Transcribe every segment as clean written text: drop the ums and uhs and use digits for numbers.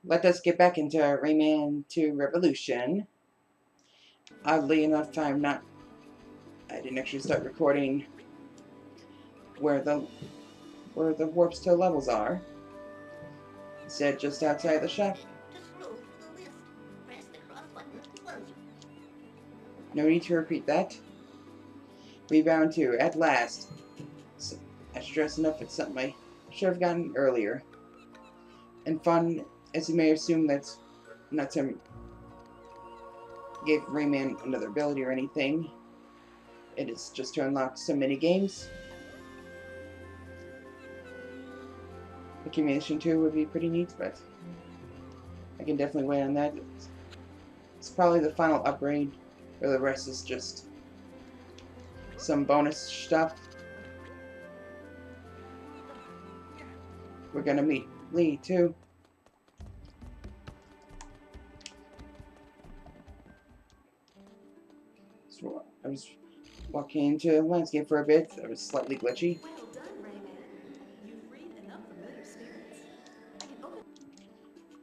Let us get back into Rayman 2 Revolution. Oddly enough, I didn't actually start recording where the warps to levels are. Instead, just outside the shop. No need to repeat that. Rebound 2, at last. So, I stress enough, it's something I should have gotten earlier. And fun, as you may assume, that's not to give Rayman another ability or anything. It is just to unlock some mini games. Accumulation 2 would be pretty neat, but I can definitely wait on that. It's probably the final upgrade, or the rest is just some bonus stuff. We're gonna meet Lee too. So I was walking into the landscape for a bit. That was slightly glitchy. Well done, Rayman. You've freed enough familiar spirits. I can open.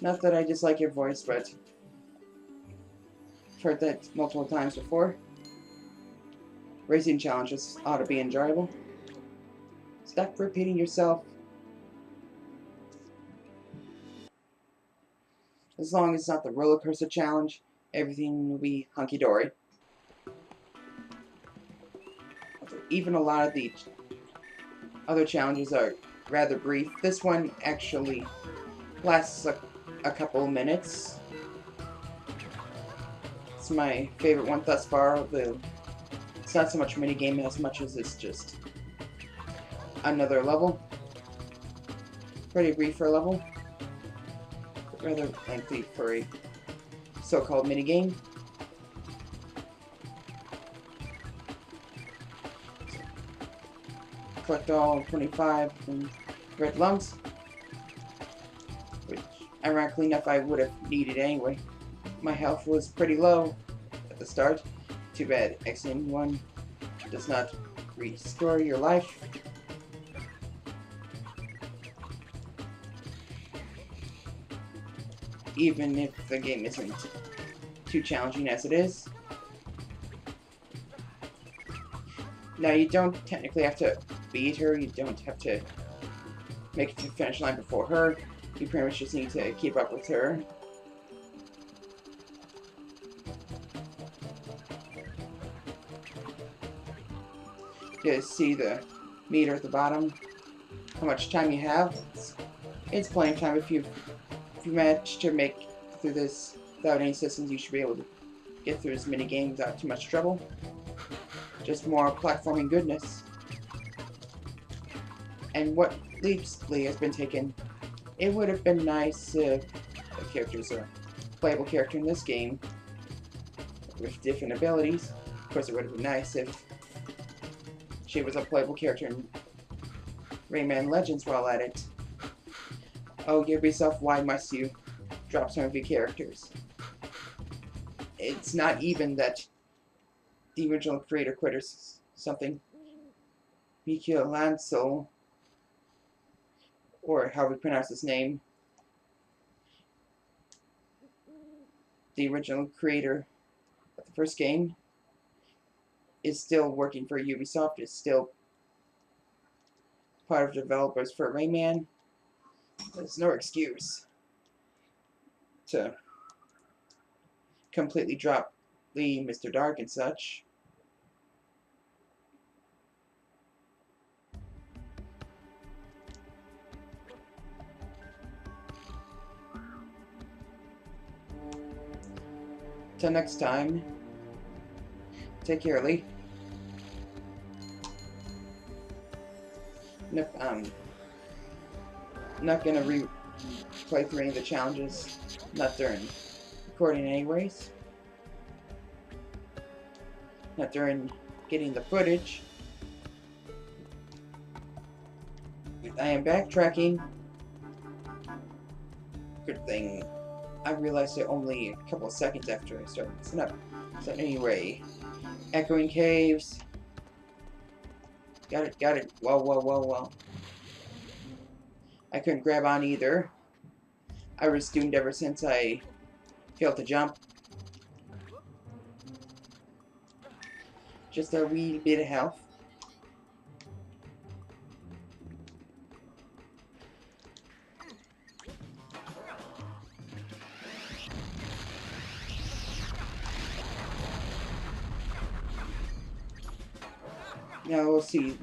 Not that I dislike your voice, but I've heard that multiple times before. Racing challenges ought to be enjoyable. Stop repeating yourself. As long as it's not the roller coaster challenge, everything will be hunky-dory. Even a lot of the other challenges are rather brief. This one actually lasts a couple minutes. It's my favorite one thus far. It's not so much a minigame as much as it's just another level. Pretty brief for a level, but rather lengthy for a so-called minigame. Collect all 25 red lumps, which ironically enough I would have needed anyway. My health was pretty low at the start. Too bad XN1 does not restore your life. Even if the game isn't too challenging as it is. Now, you don't technically have to beat her, you don't have to make it to the finish line before her. You pretty much just need to keep up with her. You see the meter at the bottom, how much time you have. It's plenty of time. If you manage to make through this without any systems, you should be able to get through this mini game without too much trouble. Just more platforming goodness. And what leaps Lee has been taken. It would have been nice if the characters are a playable character in this game with different abilities. Of course, it would have been nice if she was a playable character in Rayman Legends while at it. Oh, Ubisoft, why must you drop some of your characters? It's not even that the original creator quit or something. Michelangelo, or how we pronounce his name, the original creator of the first game, is still working for Ubisoft, is still part of the developers for Rayman. There's no excuse to completely drop Lee, Mr. Dark, and such. Till next time, take care, Lee. Nope, I'm not gonna play through any of the challenges, not during recording anyways. Not during getting the footage. I am backtracking. Good thing I realized it only a couple of seconds after I started messing up. So anyway, echoing caves. Got it. Whoa. I couldn't grab on either. I was doomed ever since I failed to jump. Just a wee bit of health. Now we'll see.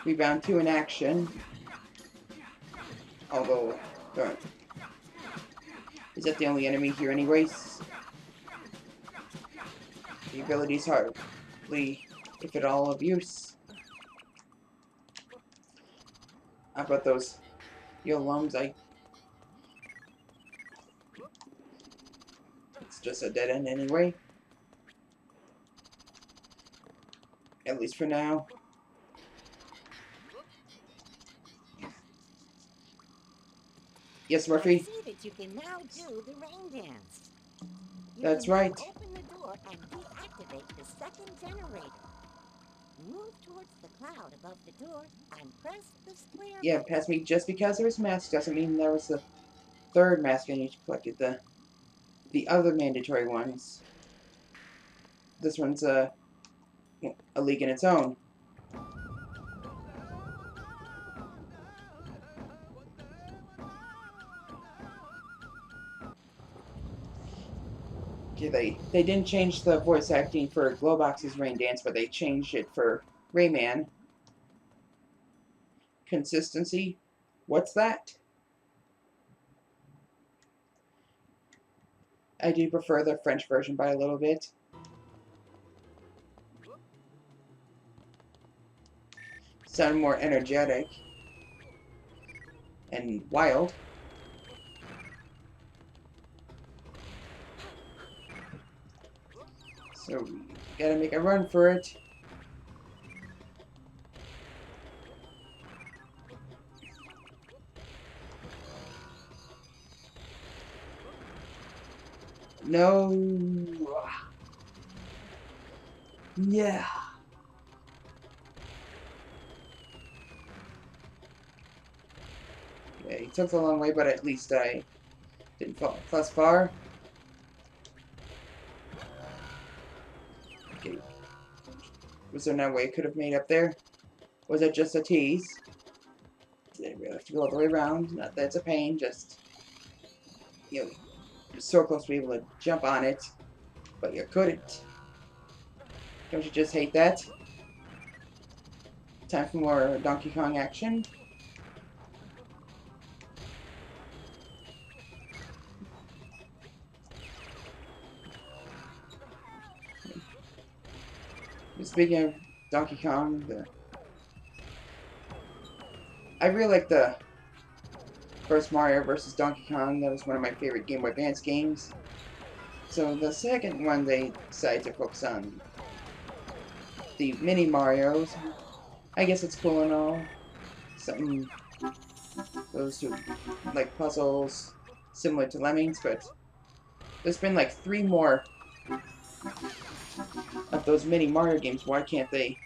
Rebound 2 in action. Although, is that the only enemy here anyways? The ability's hardly, if at all, of use. How about those Yolums? It's just a dead end anyway. At least for now. Yes, Murphy? I see that you can now do the rain dance. You That's can now right. open the door and deactivate the second generator. Move towards the cloud above the door and press the square Yeah, button. pass me. Just because there was a mask doesn't mean there was a third mask I need to collect. The other mandatory ones. This one's a league in its own. Okay, they didn't change the voice acting for Glowbox's Rain Dance, but they changed it for Rayman. Consistency? What's that? I do prefer the French version by a little bit. Sound more energetic and wild. So we gotta make a run for it. No. Yeah. Yeah, he took a long way, but at least I didn't fall thus far. Okay. Was there no way I could have made up there? Was it just a tease? Did I really have to go all the way around? Not that it's a pain, just, you know, you're so close to be able to jump on it, but you couldn't. Don't you just hate that? Time for more Donkey Kong action. Speaking of Donkey Kong, I really like the first Mario vs. Donkey Kong. That was one of my favorite Game Boy Advance games. So the second one, they decided to focus on the mini Marios. I guess it's cool and all. Something those who like puzzles similar to Lemmings, but there's been like 3 more of those mini Mario games. Why can't they?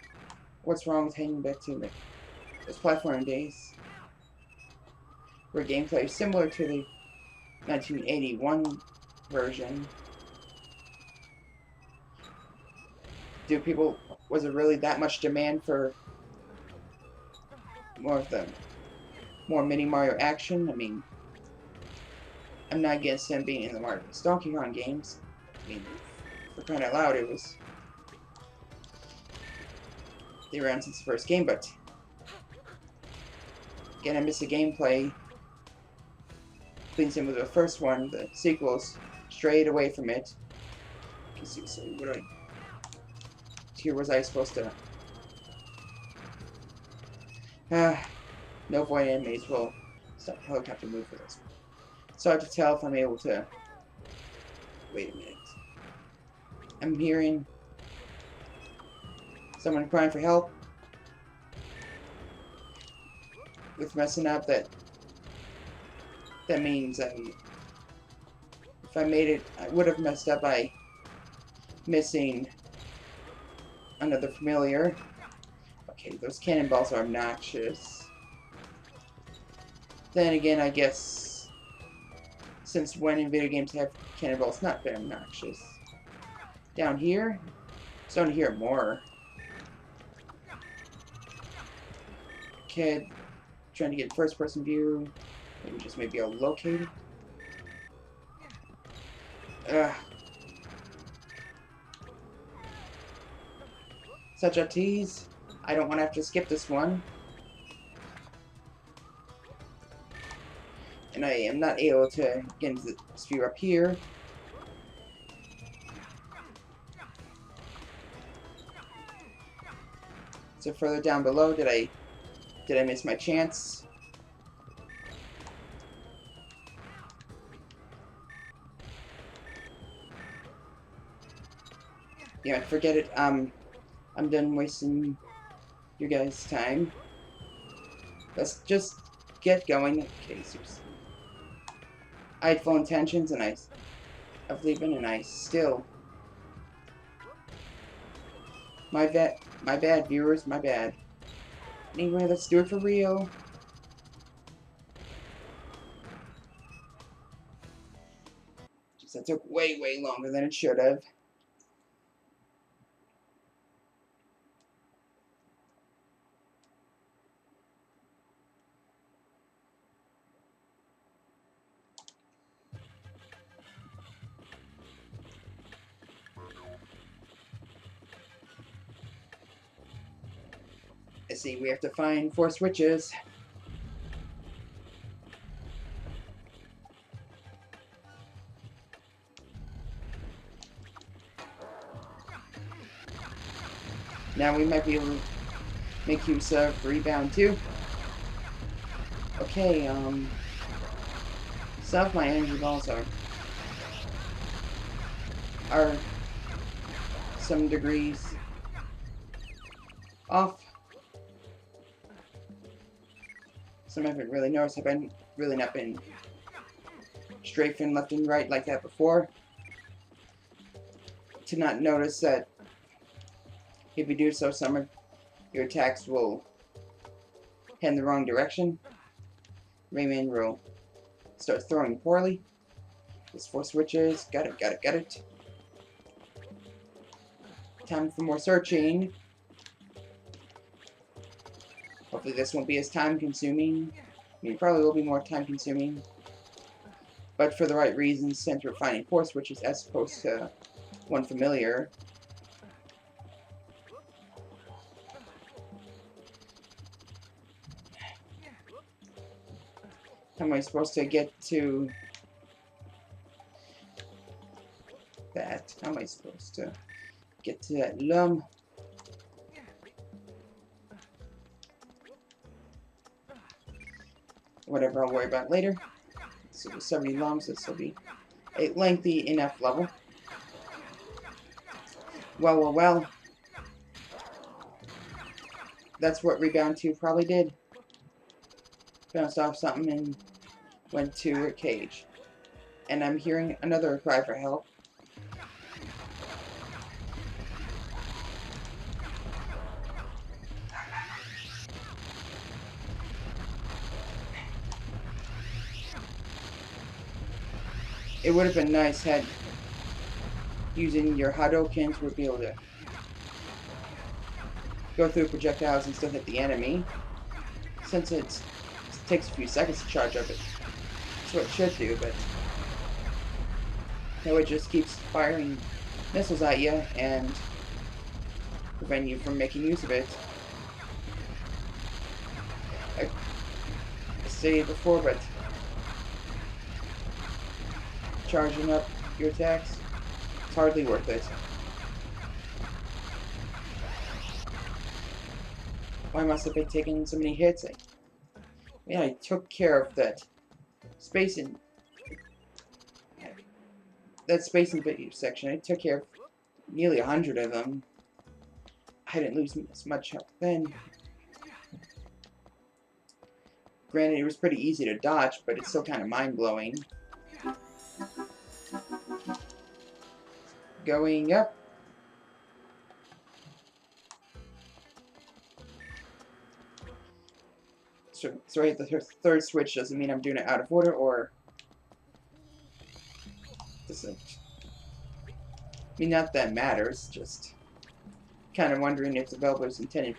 What's wrong with hanging back to those platform days? Where gameplay is similar to the 1981 version. Was it really that much demand for more mini Mario action? I mean, I'm not against them being in the Mario vs. Donkey Kong games. I mean, for crying out loud, they were around since the first game, but again, I miss the gameplay. Cleans in with the first one, the sequels strayed away from it. So what here was I supposed to? No void enemies will stop helicopter move for this. So I have to tell if I'm able to. Wait a minute. I'm hearing someone crying for help. With messing up, that means if I made it, I would have messed up by missing another familiar. Okay, those cannonballs are obnoxious. Then again, I guess Since when in video games have cannonballs not been obnoxious? Down here? Starting to hear more. Kid trying to get first person view. Maybe just maybe I'll locate it. Ugh. Such a tease. I don't want to have to skip this one. And I am not able to get into this view up here. So further down below, did I miss my chance? Yeah, forget it. I'm done wasting your guys' time. Let's just get going. Okay, seriously. I had full intentions of leaving, and I still. My bad, viewers, my bad. Anyway, let's do it for real. Just that took way longer than it should have. Let's see, we have to find 4 switches. Now we might be able to make use of rebound too. Okay, some of my energy balls are some degrees off. Some haven't really noticed. I've been really not been strafing left and right like that before. To not notice that if you do so, some of your attacks will head in the wrong direction. Rayman will start throwing poorly. There's 4 switches. Got it. Time for more searching. Hopefully this won't be as time-consuming. I mean, it probably will be more time-consuming. But for the right reasons, since we're finding 4 switches as opposed to 1 familiar. How am I supposed to get to that? How am I supposed to get to that lum? Whatever, I'll worry about later. So with 70 lums, this will be a lengthy enough level. Well. That's what Rebound 2 probably did. Bounced off something and went to a cage. And I'm hearing another cry for help. It would have been nice had using your Hadokens would be able to go through projectiles and still hit the enemy. Since it takes a few seconds to charge up, that's what it should do, but no, it just keeps firing missiles at you and prevent you from making use of it. I stated before, but charging up your attacks, it's hardly worth it. Why must I be taking so many hits? Yeah, I took care of that space in video section. I took care of nearly 100 of them. I didn't lose as much health then. Granted, it was pretty easy to dodge, but it's still kind of mind-blowing. Going up. So I hit the third switch doesn't mean I'm doing it out of order, or Doesn't. I mean, not that it matters. Just kind of wondering if the developers intended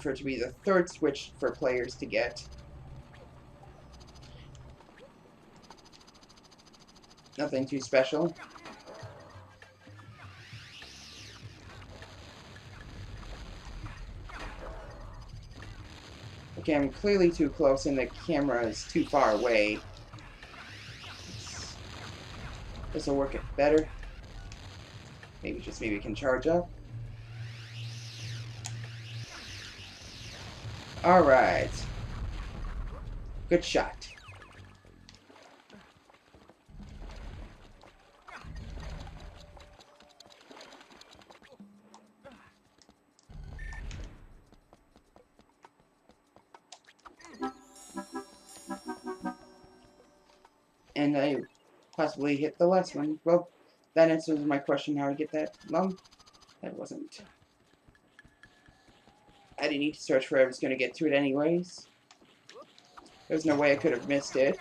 for it to be the third Switch for players to get. Nothing too special. Okay, I'm clearly too close and the camera is too far away. This will work it better. Maybe it can charge up. Alright. Good shot. And I possibly hit the last one. Well, that answers my question how to get that lump. That wasn't. I didn't need to search for it. I was going to get to it anyways. There's no way I could have missed it.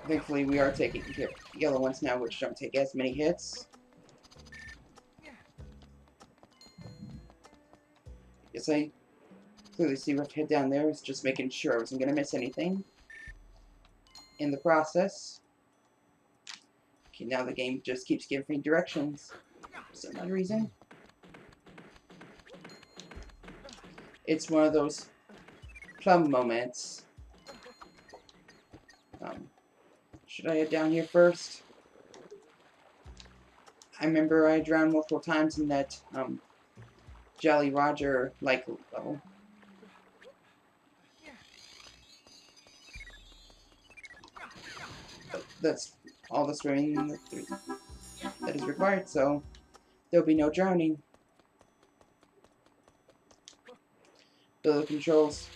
Thankfully, we are taking care of the yellow ones now, which don't take as many hits. Yes, I clearly see what hit down there. I was just making sure I wasn't going to miss anything in the process. Okay, now the game just keeps giving me directions for some odd reason. It's one of those plum moments. Should I head down here first? I remember I drowned multiple times in that Jolly Roger like level. But that's all the swimming that is required, so there'll be no drowning. The controls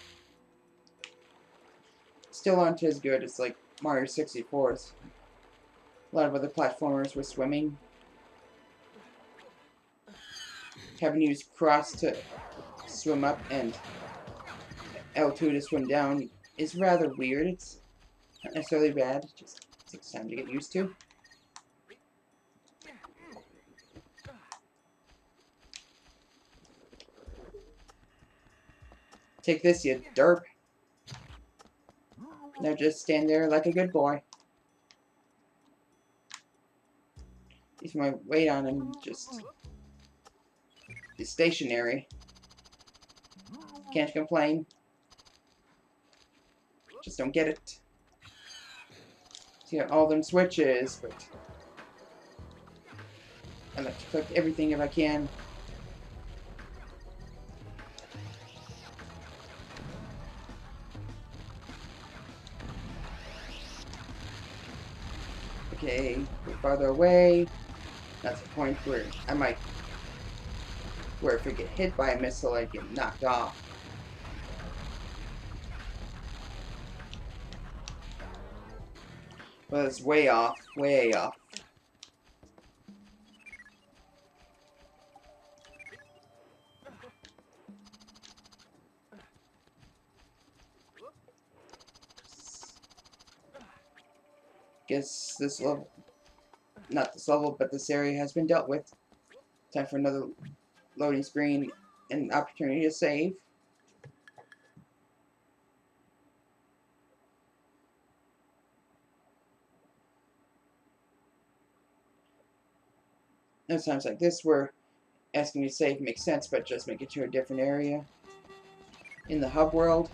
still aren't as good as like Mario 64's. A lot of other platformers with swimming. Having to use cross to swim up and L2 to swim down is rather weird. It's not necessarily bad, it just takes time to get used to. Take this, you derp. Now just stand there like a good boy. Use my weight on him, just is stationary. Can't complain. Just don't get it. See all them switches, but I like to click everything if I can. Okay, we're farther away. That's a point where I might, where if I get hit by a missile, I get knocked off. Well, it's way off, way off. Guess this level, not this level, but this area has been dealt with. Time for another loading screen and opportunity to save. There's times like this where asking you to save makes sense, but just make it to a different area. In the hub world,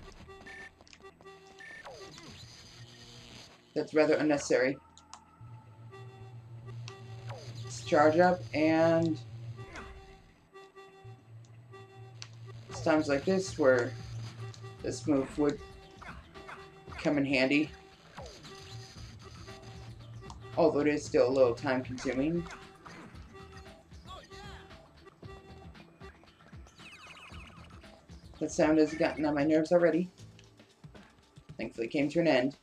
that's rather unnecessary. Let's charge up, and it's times like this where this move would come in handy. Although it is still a little time consuming. That sound has gotten on my nerves already. Thankfully it came to an end.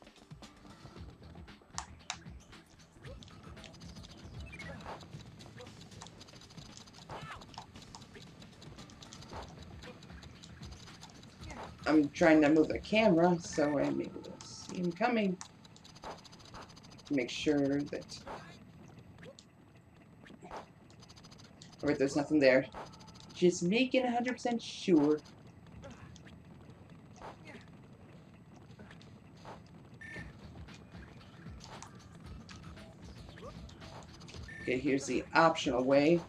I'm trying to move the camera so I'm able to see him coming. Make sure that... Alright, there's nothing there. Just making 100% sure. Okay, here's the optional way.